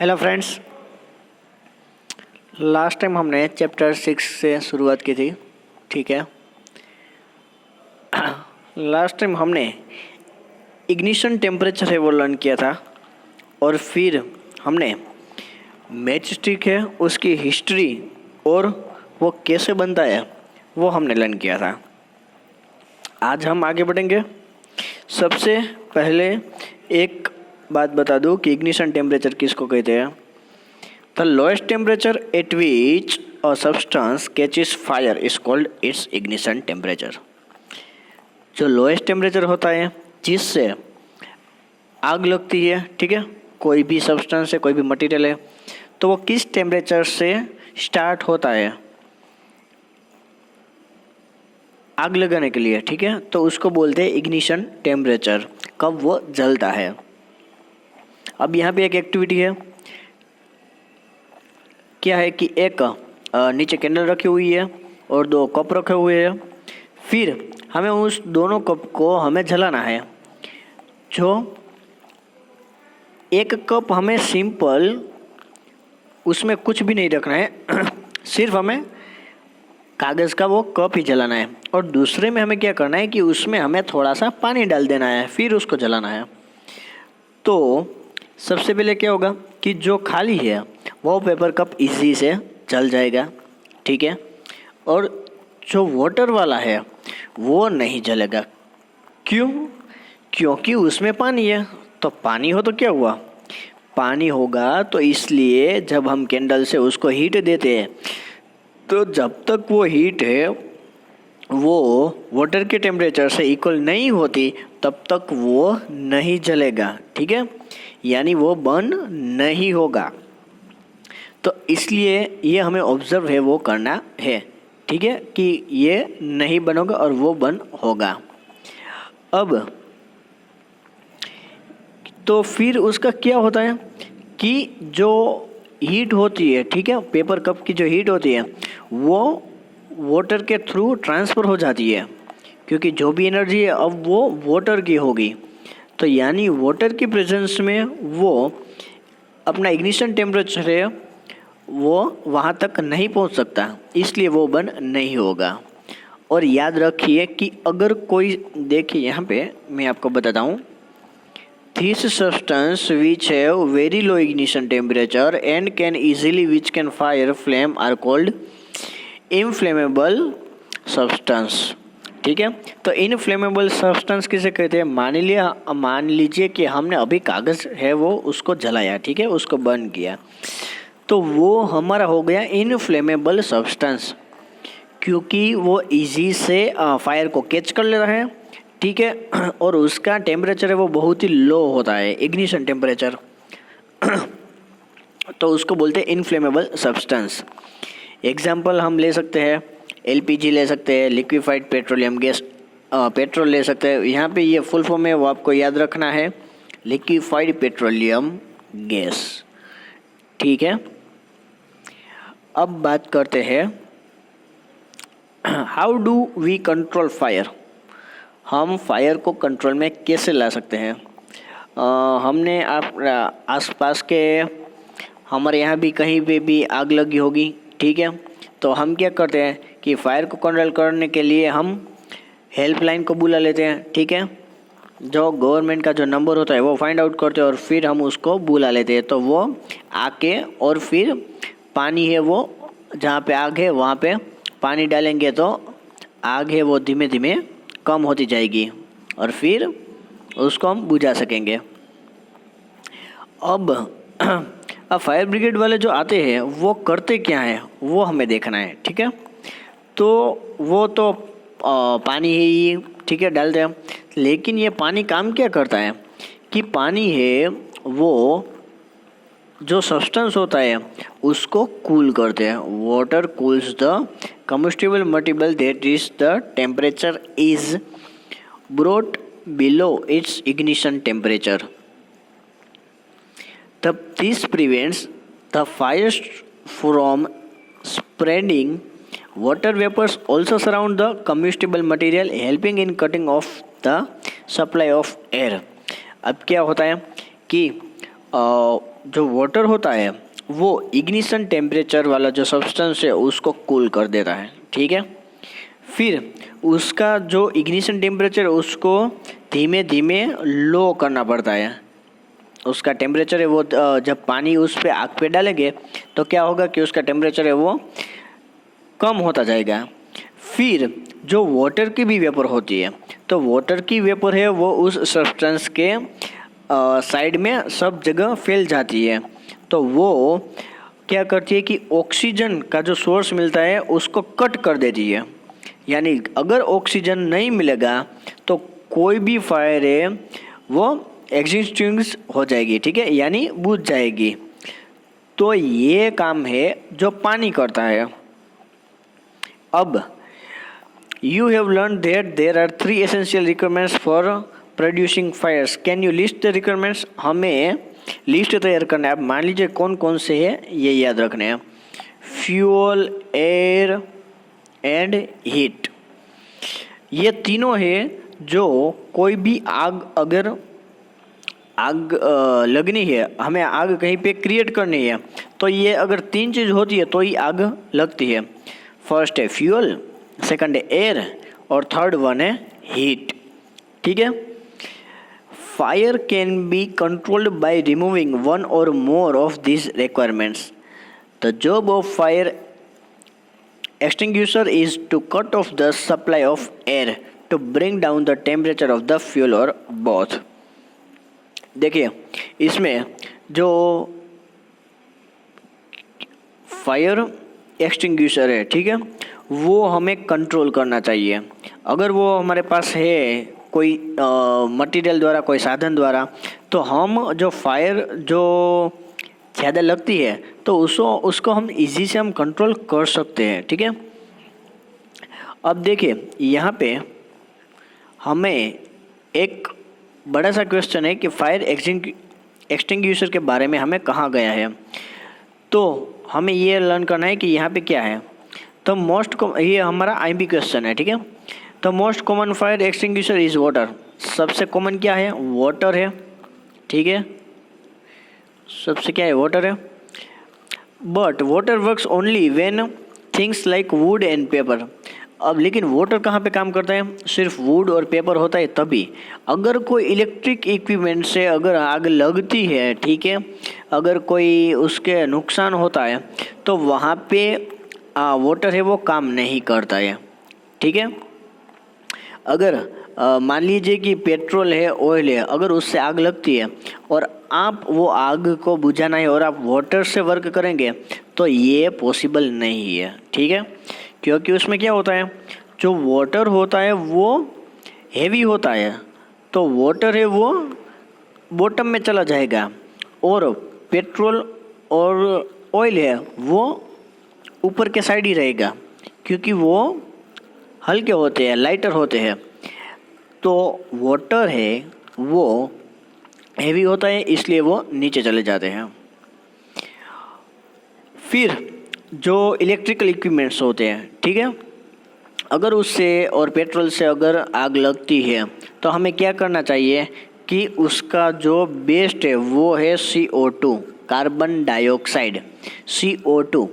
Hello friends, last time हमने chapter 6 से शुरुआत की थी। ठीक है, लास्ट टाइम हमने इग्निशन टेम्परेचर है वो लर्न किया था और फिर हमने मैच स्टिक है उसकी हिस्ट्री और वो कैसे बनता है वो हमने लर्न किया था। आज हम आगे बढ़ेंगे। सबसे पहले एक बात बता दूं कि इग्निशन टेम्परेचर किसको कहते हैं। The lowest temperature at which a substance catches fire is called its ignition temperature. जो लोएस्ट टेम्परेचर होता है जिससे आग लगती है, ठीक है, कोई भी सब्सटेंस है, कोई भी मटेरियल है, तो वो किस टेम्परेचर से स्टार्ट होता है आग लगाने के लिए, ठीक है, तो उसको बोलते हैं इग्निशन टेम्परेचर, कब वो जलता है। अब यहाँ पे एक एक्टिविटी है, क्या है कि एक नीचे कैंडल रखी हुई है और दो कप रखे हुए हैं। फिर हमें उस दोनों कप को हमें जलाना है। जो एक कप हमें सिंपल उसमें कुछ भी नहीं रखना है सिर्फ हमें कागज़ का वो कप ही जलाना है और दूसरे में हमें क्या करना है कि उसमें हमें थोड़ा सा पानी डाल देना है, फिर उसको जलाना है। तो सबसे पहले क्या होगा कि जो खाली है वो पेपर कप इजी से जल जाएगा, ठीक है, और जो वाटर वाला है वो नहीं जलेगा। क्यों? क्योंकि उसमें पानी है। तो पानी हो तो क्या हुआ, पानी होगा तो इसलिए जब हम कैंडल से उसको हीट देते हैं तो जब तक वो हीट है वो वाटर के टेम्परेचर से इक्वल नहीं होती तब तक वो नहीं जलेगा, ठीक है, यानी वो बर्न नहीं होगा। तो इसलिए ये हमें ऑब्जर्व है वो करना है, ठीक है, कि ये नहीं बनेगा और वो बर्न होगा। अब तो फिर उसका क्या होता है कि जो हीट होती है, ठीक है, पेपर कप की जो हीट होती है वो वाटर के थ्रू ट्रांसफ़र हो जाती है, क्योंकि जो भी एनर्जी है अब वो वाटर की होगी। तो यानी वाटर की प्रेजेंस में वो अपना इग्निशन टेम्परेचर है वो वहाँ तक नहीं पहुँच सकता, इसलिए वो बर्न नहीं होगा। और याद रखिए कि अगर कोई, देखिए यहाँ पे मैं आपको बताता हूँ, this substance which have very low ignition temperature and can easily which can fire flame are called inflammable substance, ठीक है। तो इनफ्लेमेबल सब्सटेंस किसे कहते हैं? मान लीजिए कि हमने अभी कागज़ है वो उसको जलाया, ठीक है, उसको बर्न किया, तो वो हमारा हो गया इनफ्लेमेबल सब्सटेंस, क्योंकि वो इजी से फायर को कैच कर लेता है, ठीक है, और उसका टेम्परेचर है वो बहुत ही लो होता है, इग्निशन टेम्परेचर तो उसको बोलते हैं इनफ्लेमेबल सब्सटेंस। एग्जाम्पल हम ले सकते हैं, एलपीजी ले सकते हैं, लिक्विफाइड पेट्रोलियम गैस, पेट्रोल ले सकते हैं। यहाँ पे ये फुल फॉर्म है वो आपको याद रखना है, लिक्विफाइड पेट्रोलियम गैस, ठीक है। अब बात करते हैं how do we control fire. हम फायर को कंट्रोल में कैसे ला सकते हैं? हमने आसपास के हमारे यहाँ भी कहीं पे भी आग लगी होगी, ठीक है, तो हम क्या करते हैं कि फायर को कंट्रोल करने के लिए हम हेल्पलाइन को बुला लेते हैं, ठीक है, जो गवर्नमेंट का जो नंबर होता है वो फाइंड आउट करते हैं और फिर हम उसको बुला लेते हैं। तो वो आके और फिर पानी है वो जहाँ पे आग है वहाँ पे पानी डालेंगे तो आग है वो धीमे धीमे कम होती जाएगी और फिर उसको हम बुझा सकेंगे। अब फायर ब्रिगेड वाले जो आते हैं वो करते क्या है वो हमें देखना है, ठीक है। तो वो तो पानी ही, ठीक है, डालते हैं, लेकिन ये पानी काम क्या करता है कि पानी है वो जो सब्सटेंस होता है उसको कूल करते हैं। Water cools the combustible material that is the temperature is brought below its ignition temperature. This prevents the fire from spreading. Water vapors also surround the combustible material, helping in cutting off the supply of air. अब क्या होता है कि जो water होता है वो ignition temperature वाला जो सब्सटेंस है उसको कूल कर देता है, ठीक है। फिर उसका जो इग्निशन टेम्परेचर उसको धीमे धीमे लो करना पड़ता है। उसका टेम्परेचर है वो जब पानी उस पर आग पे डालेंगे तो क्या होगा कि उसका टेम्परेचर है वो कम होता जाएगा। फिर जो वाटर की भी वेपर होती है, तो वाटर की वेपर है वो उस सब्सटेंस के साइड में सब जगह फैल जाती है। तो वो क्या करती है कि ऑक्सीजन का जो सोर्स मिलता है उसको कट कर देती है। यानी अगर ऑक्सीजन नहीं मिलेगा तो कोई भी फायर है वो एक्सटिंग्विश हो जाएगी, ठीक है, यानी बुझ जाएगी। तो ये काम है जो पानी करता है। अब you have learned that there are 3 essential requirements for producing fires. Can you list the requirements? हमें लिस्ट तैयार करना है। अब मान लीजिए कौन कौन से हैं ये याद रखने हैं। फ्यूल, एयर एंड हीट, ये तीनों है जो कोई भी आग, अगर आग लगनी है, हमें आग कहीं पे क्रिएट करनी है, तो ये अगर 3 चीज़ होती है तो ही आग लगती है। फर्स्ट है फ्यूल, सेकंड है एयर और थर्ड वन है हीट, ठीक है। Fire can be controlled by removing one or more of this requirements. The job of fire extinguisher is to cut off the supply of air to bring down the temperature of the fuel or both. देखिए इसमें जो fire extinguisher है, ठीक है, वो हमें control करना चाहिए। अगर वो हमारे पास है कोई मटेरियल द्वारा, कोई साधन द्वारा, तो हम जो फायर जो ज़्यादा लगती है तो उसको हम इजी से हम कंट्रोल कर सकते हैं, ठीक है। अब देखिए यहाँ पे हमें एक बड़ा सा क्वेश्चन है कि फायर एक्सटिंग्विशर के बारे में हमें कहा गया है, तो हमें ये लर्न करना है कि यहाँ पे क्या है। तो ये हमारा आईएमपी क्वेश्चन है, ठीक है। तो most common fire extinguisher is water. सबसे कॉमन क्या है? वाटर है, ठीक है, सबसे क्या है? वाटर है। But water works only when things like would and paper. अब लेकिन वाटर कहाँ पे काम करता है? सिर्फ वुड और पेपर होता है तभी। अगर कोई इलेक्ट्रिक इक्विपमेंट से अगर आग लगती है, ठीक है, अगर कोई उसके नुकसान होता है तो वहाँ पे वाटर है वो काम नहीं करता है, ठीक है। अगर मान लीजिए कि पेट्रोल है, ऑयल है, अगर उससे आग लगती है और आप वो आग को बुझाना है और आप वाटर से वर्क करेंगे तो ये पॉसिबल नहीं है, ठीक है। क्योंकि उसमें क्या होता है, जो वाटर होता है वो हेवी होता है, तो वाटर है वो बॉटम में चला जाएगा और पेट्रोल और ऑयल है वो ऊपर के साइड ही रहेगा, क्योंकि वो हल्के होते हैं, लाइटर होते हैं। तो वाटर है वो हेवी होता है, इसलिए वो नीचे चले जाते हैं। फिर जो इलेक्ट्रिकल इक्विपमेंट्स होते हैं, ठीक है, अगर उससे और पेट्रोल से अगर आग लगती है तो हमें क्या करना चाहिए कि उसका जो बेस्ट है वो है CO2, कार्बन डाइऑक्साइड, CO2।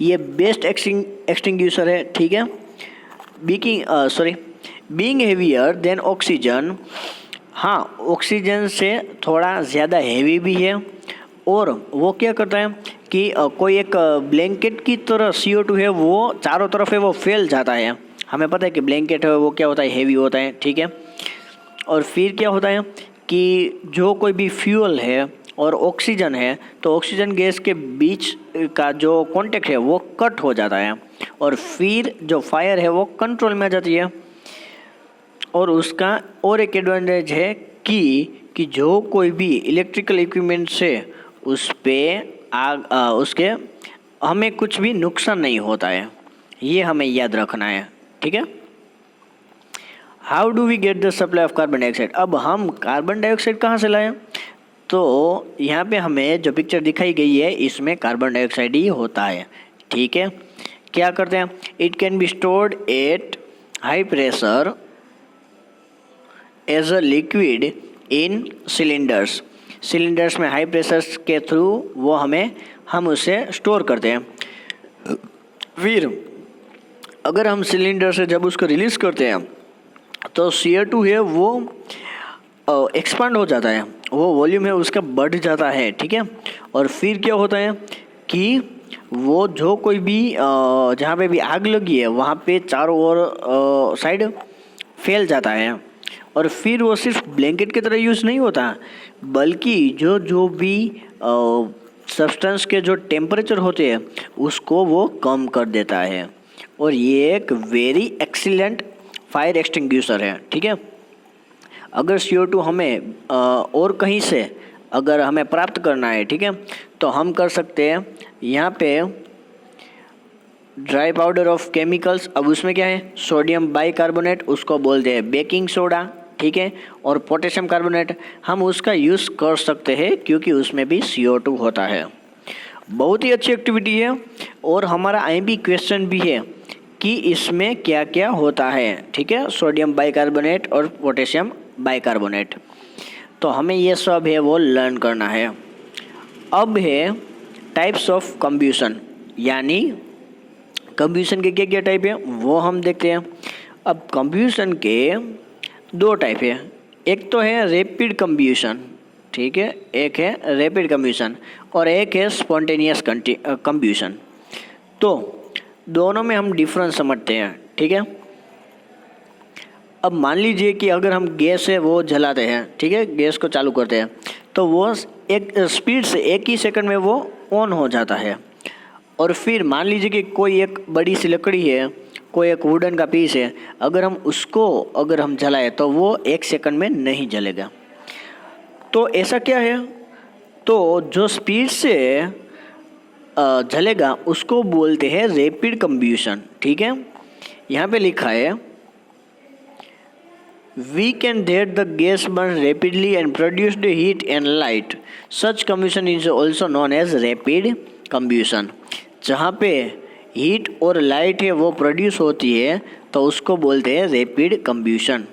ये बेस्ट एक्सटिंग्विशर है, ठीक है। बीइंग हेवियर देन ऑक्सीजन, हाँ, ऑक्सीजन से थोड़ा ज़्यादा हेवी भी है। और वो क्या करता है कि कोई एक ब्लैंकेट की तरह CO2 है वो चारों तरफ है वो फैल जाता है। हमें पता है कि ब्लैंकेट है वो क्या होता है, हेवी होता है, ठीक है। और फिर क्या होता है कि जो कोई भी फ्यूल है और ऑक्सीजन है तो ऑक्सीजन गैस के बीच का जो कांटेक्ट है वो कट हो जाता है और फिर जो फायर है वो कंट्रोल में आ जाती है। और उसका और एक एडवांटेज है कि जो कोई भी इलेक्ट्रिकल इक्विपमेंट से उस पर उसके हमें कुछ भी नुकसान नहीं होता है, ये हमें याद रखना है, ठीक है। How do we get the supply of carbon dioxide. अब हम कार्बन डाइऑक्साइड कहाँ से लाएं? तो यहाँ पे हमें जो पिक्चर दिखाई गई है इसमें कार्बन डाइऑक्साइड ही होता है, ठीक है। क्या करते हैं? It can be stored at high pressure as a liquid in cylinders. Cylinders में हाई प्रेशर्स के थ्रू वो हम उसे स्टोर करते हैं। फिर अगर हम सिलेंडर से जब उसको रिलीज़ करते हैं तो CO2 है वो एक्सपांड हो जाता है, वो वॉल्यूम है उसका बढ़ जाता है, ठीक है। और फिर क्या होता है कि वो जो कोई भी जहाँ पे भी आग लगी है वहाँ पे चारों ओर साइड फैल जाता है। और फिर वो सिर्फ ब्लैंकेट की तरह यूज़ नहीं होता, बल्कि जो भी सब्सटेंस के जो टेम्परेचर होते हैं उसको वो कम कर देता है। और ये एक वेरी एक्सीलेंट फायर एक्सटिंग्विशर है, ठीक है। अगर CO2 हमें और कहीं से अगर हमें प्राप्त करना है, ठीक है, तो हम कर सकते हैं यहाँ पे ड्राई पाउडर ऑफ केमिकल्स। अब उसमें क्या है, सोडियम बाइकार्बोनेट, उसको बोलते हैं बेकिंग सोडा, ठीक है। और पोटेशियम कार्बोनेट हम उसका यूज़ कर सकते हैं क्योंकि उसमें भी CO2 होता है। बहुत ही अच्छी एक्टिविटी है। और हमारा IMP क्वेश्चन भी है कि इसमें क्या क्या होता है, ठीक है, सोडियम बाइकार्बोनेट और पोटेशियम बाइकार्बोनेट। तो हमें ये सब है वो लर्न करना है। अब है टाइप्स ऑफ कंब्यूशन, यानी कंब्यूशन के क्या क्या टाइप है वो हम देखते हैं। अब कंब्यूशन के 2 टाइप है, एक तो है रैपिड कंब्यूशन, ठीक है, एक है रैपिड कंब्यूशन और एक है स्पॉन्टेनियस कंब्यूशन। तो दोनों में हम डिफरेंस समझते हैं, ठीक है। अब मान लीजिए कि अगर हम गैस है वो जलाते हैं, ठीक है, गैस को चालू करते हैं तो वो एक स्पीड से 1 ही सेकंड में वो ऑन हो जाता है। और फिर मान लीजिए कि कोई एक बड़ी सी लकड़ी है, कोई एक वुडन का पीस है, अगर हम जलाए तो वो 1 सेकंड में नहीं जलेगा। तो ऐसा क्या है, तो जो स्पीड से जलेगा उसको बोलते हैं रैपिड कंब्यूशन, ठीक है। यहाँ पे लिखा है We can that the gas burns rapidly and produce the heat and light. Such combustion is also known as rapid combustion. जहाँ पे हीट और लाइट है वो प्रोड्यूस होती है तो उसको बोलते हैं rapid कंब्यूशन।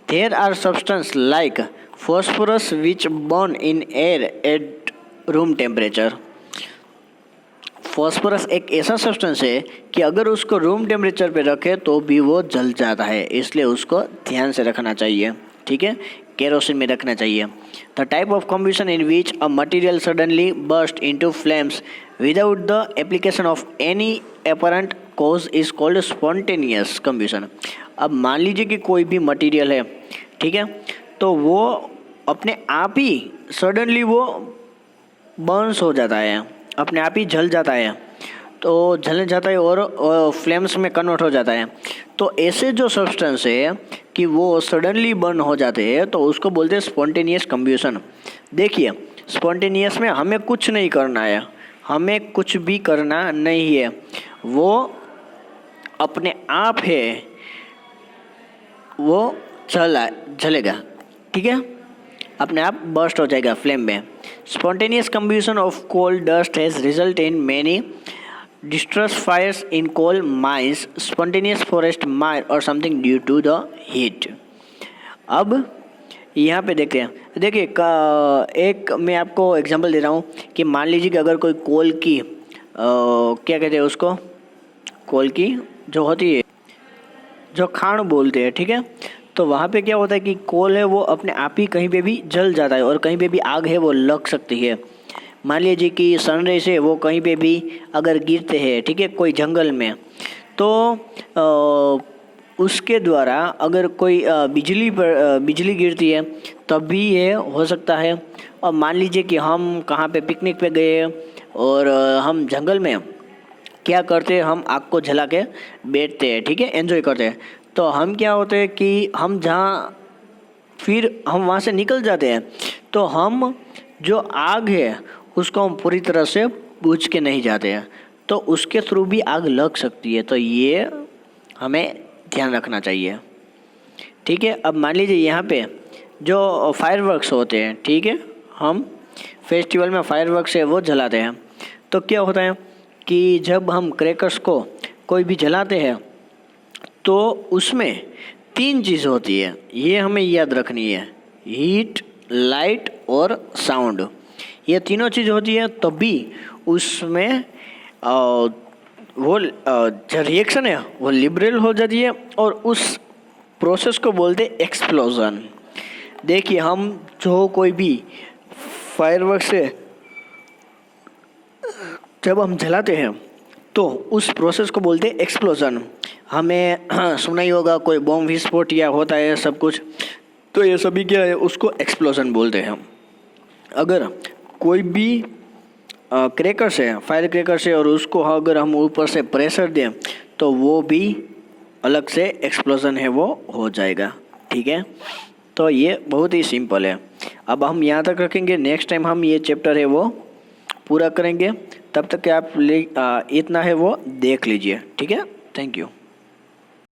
There are substances like phosphorus which burn in air at room temperature. Phosphorus एक ऐसा सब्सटेंस है कि अगर उसको रूम टेम्परेचर पे रखे तो भी वो जल जाता है, इसलिए उसको ध्यान से रखना चाहिए, ठीक है, केरोसिन में रखना चाहिए। The type of combustion in which a material suddenly burst into flames without the application of any apparent cause is called spontaneous combustion. अब मान लीजिए कि कोई भी मटेरियल है, ठीक है, तो वो अपने आप ही सडनली वो बर्न्स हो जाता है, अपने आप ही जल जाता है, तो जलने जाता है और फ्लेम्स में कन्वर्ट हो जाता है। तो ऐसे जो सब्सटेंस है कि वो सडनली बर्न हो जाते हैं तो उसको बोलते हैं स्पॉन्टेनियस कंब्यूशन। देखिए, स्पॉन्टेनियस में हमें कुछ नहीं करना है, हमें कुछ भी करना नहीं है, वो अपने आप है वो जलेगा, ठीक है, अपने आप बर्स्ट हो जाएगा फ्लेम में। Spontaneous combustion of coal dust has result in many distress fires in coal mines, spontaneous forest fire or something due to the heat. अब यहाँ पे देखते हैं, देखिए एक मैं आपको एग्जांपल दे रहा हूँ कि मान लीजिए कि अगर कोई कोल की क्या कहते हैं उसको, कोल की जो होती है, जो खान बोलते हैं, ठीक है, तो वहाँ पे क्या होता है कि कोल है वो अपने आप ही कहीं पे भी जल जाता है और कहीं पे भी आग है वो लग सकती है। मान लीजिए कि सनराइज है वो कहीं पे भी अगर गिरते हैं, ठीक है, कोई जंगल में, तो उसके द्वारा अगर कोई बिजली गिरती है तब भी ये हो सकता है। और मान लीजिए कि हम कहाँ पे पिकनिक पे गए और हम जंगल में क्या करते हैं, हम आग को जला के बैठते हैं, ठीक है, एंजॉय करते हैं। तो हम क्या होते हैं कि हम जहाँ फिर हम वहाँ से निकल जाते हैं तो हम जो आग है उसको हम पूरी तरह से बुझ के नहीं जाते हैं, तो उसके थ्रू भी आग लग सकती है। तो ये हमें ध्यान रखना चाहिए, ठीक है। अब मान लीजिए यहाँ पे जो फायरवर्क्स होते हैं, ठीक है, हम फेस्टिवल में फायरवर्क्स है वो जलाते हैं, तो क्या होता है कि जब हम क्रैकर्स को कोई भी जलाते हैं तो उसमें 3 चीज़ होती है, ये हमें याद रखनी है, हीट, लाइट और साउंड, ये तीनों चीज़ होती है तभी उसमें वो जो रिएक्शन है वो लिबरल हो जाती है और उस प्रोसेस को बोलते हैं एक्सप्लोजन। देखिए हम जो कोई भी फायरवर्क से जब हम जलाते हैं तो उस प्रोसेस को बोलते हैं एक्सप्लोजन। हमें सुना ही होगा कोई बॉम्ब विस्फोट या होता है सब कुछ, तो ये सभी क्या है उसको एक्सप्लोजन बोलते हैं। अगर कोई भी क्रैकर्स है, फायर क्रैकर्स है और उसको अगर हम ऊपर से प्रेशर दें तो वो भी अलग से एक्सप्लोजन है वो हो जाएगा। ठीक है, तो ये बहुत ही सिंपल है। अब हम यहाँ तक रखेंगे, नेक्स्ट टाइम हम ये चैप्टर है वो पूरा करेंगे। तब तक आप इतना है वो देख लीजिए। ठीक है, थैंक यू।